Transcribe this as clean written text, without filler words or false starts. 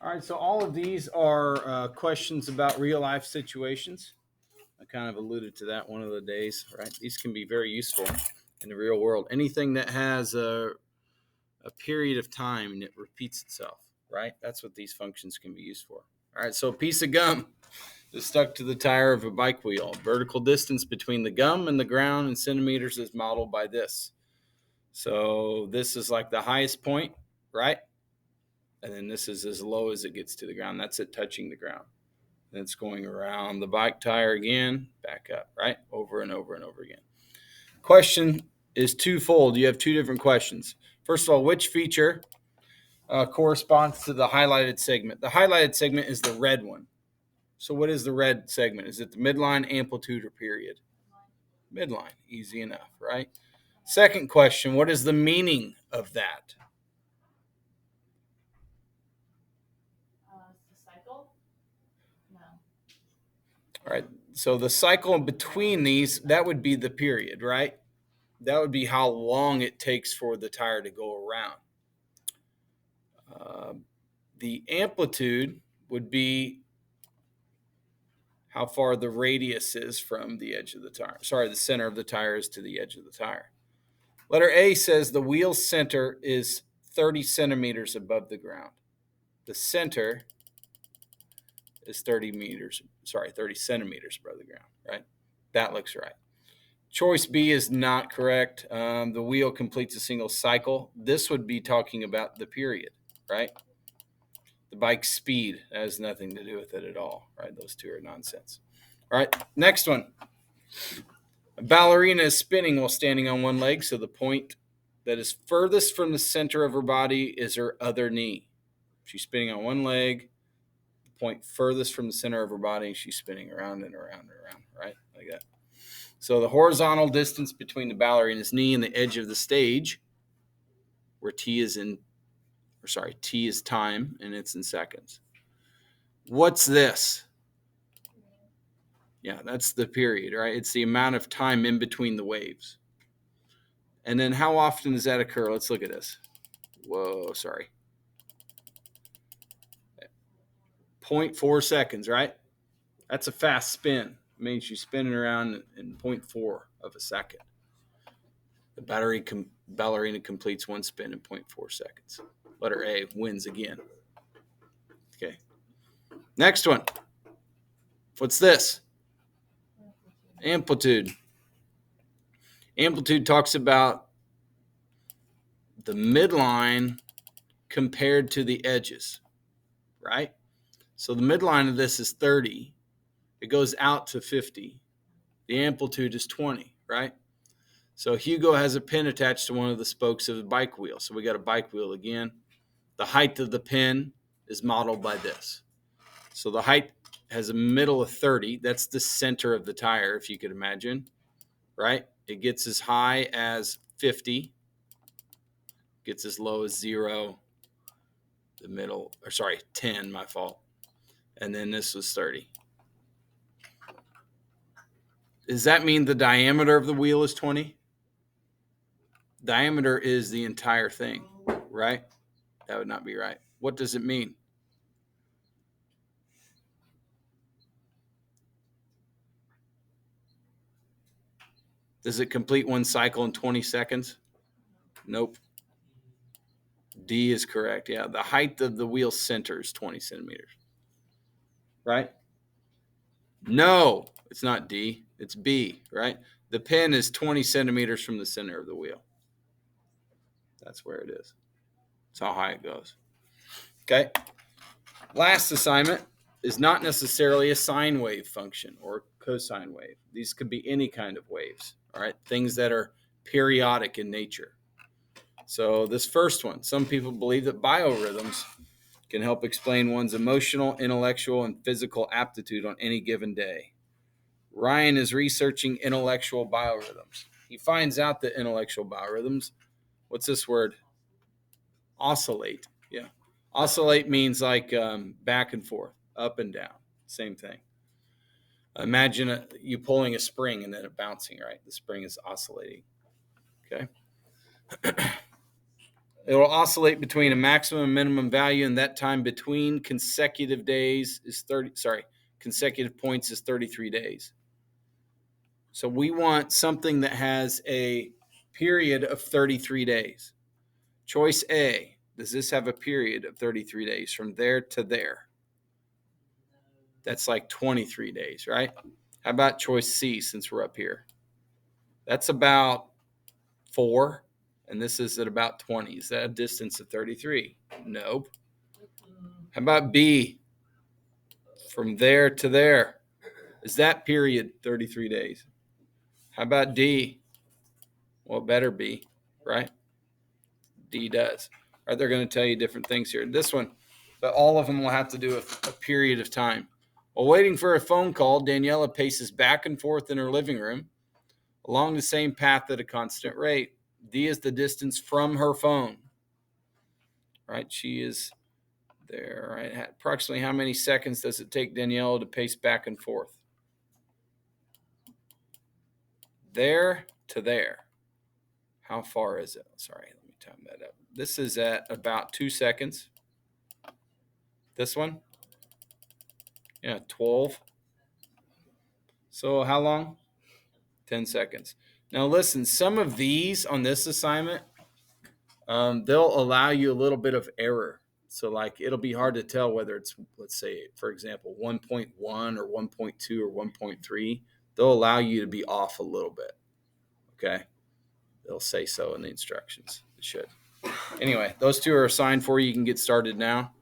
All right, so all of these are questions about real life situations. I kind of alluded to that one of the days, right? These can be very useful in the real world. Anything that has a period of time and it repeats itself, right? That's what these functions can be used for. All right, so a piece of gum is stuck to the tire of a bike wheel. Vertical distance between the gum and the ground in centimeters is modeled by this. So this is like the highest point, right? And then this is as low as it gets to the ground. That's it touching the ground. And it's going around the bike tire again, back up, right? Over and over and over again. Question is twofold. You have two different questions. First of all, which feature corresponds to the highlighted segment? The highlighted segment is the red one. So what is the red segment? Is it the midline, amplitude, or period? Midline. Easy enough, right? Second question, what is the meaning of that? The cycle? No. All right. So the cycle in between these, that would be the period, right? That would be how long it takes for the tire to go around. The amplitude would be how far the radius is from the edge of the tire. Sorry, the center of the tire is to the edge of the tire. Letter A says the wheel center is 30 centimeters above the ground. The center is 30 centimeters above the ground, right? That looks right. Choice B is not correct. The wheel completes a single cycle. This would be talking about the period, right? The bike's speed has nothing to do with it at all, right? Those two are nonsense. All right, next one. A ballerina is spinning while standing on one leg, so the point that is furthest from the center of her body is her other knee. She's spinning on one leg, the point furthest from the center of her body, she's spinning around and around and around, right? Like that. So the horizontal distance between the ballerina's knee and the edge of the stage, where T is time and it's in seconds. What's this? Yeah, that's the period, right? It's the amount of time in between the waves. And then how often does that occur? Let's look at this. Whoa, sorry. 0.4 seconds, right? That's a fast spin. It means she's spinning around in 0.4 of a second. The ballerina completes one spin in 0.4 seconds. Letter A wins again. Okay. Next one. What's this? Amplitude. Amplitude talks about the midline compared to the edges, right? So the midline of this is 30. It goes out to 50. The amplitude is 20, right? So Hugo has a pin attached to one of the spokes of the bike wheel. So we got a bike wheel again. The height of the pin is modeled by this. So the height has a middle of 30. That's the center of the tire, if you could imagine, right? It gets as high as 50, gets as low as 0, 10, my fault. And then this was 30. Does that mean the diameter of the wheel is 20? Diameter is the entire thing, right? That would not be right. What does it mean? Does it complete one cycle in 20 seconds? Nope. D is correct. Yeah, the height of the wheel center is 20 centimeters. Right? No, it's not D. It's B, right? The pin is 20 centimeters from the center of the wheel. That's where it is. That's how high it goes. Okay. Last assignment is not necessarily a sine wave function or cosine wave. These could be any kind of waves, all right? Things that are periodic in nature. So this first one, some people believe that biorhythms can help explain one's emotional, intellectual, and physical aptitude on any given day. Ryan is researching intellectual biorhythms. He finds out that intellectual biorhythms, what's this word? Oscillate. Yeah. Oscillate means like back and forth, up and down. Same thing. Imagine you pulling a spring and then it bouncing, right? The spring is oscillating. Okay. It will oscillate between a maximum and minimum value, and that time between consecutive days is consecutive points is 33 days. So we want something that has a period of 33 days. Choice A, does this have a period of 33 days from there to there? That's like 23 days, right? How about choice C, since we're up here? That's about 4, and this is at about 20. Is that a distance of 33? Nope. How about B, from there to there? Is that period 33 days? How about D? Well, it better be, right? D does. All right, they're going to tell you different things here. This one, but all of them will have to do with a period of time. While waiting for a phone call, Daniela paces back and forth in her living room along the same path at a constant rate. D is the distance from her phone. Right, she is there. Right, approximately how many seconds does it take Daniela to pace back and forth? There to there. How far is it? Sorry, let me time that up. This is at about 2 seconds. This one, yeah, 12. So how long? 10 seconds. Now listen, some of these on this assignment, they'll allow you a little bit of error. So like it'll be hard to tell whether it's, let's say, for example, 1.1 or 1.2 or 1.3. They'll allow you to be off a little bit. Okay. They'll say so in the instructions. It should. Anyway, those two are assigned for you. You can get started now.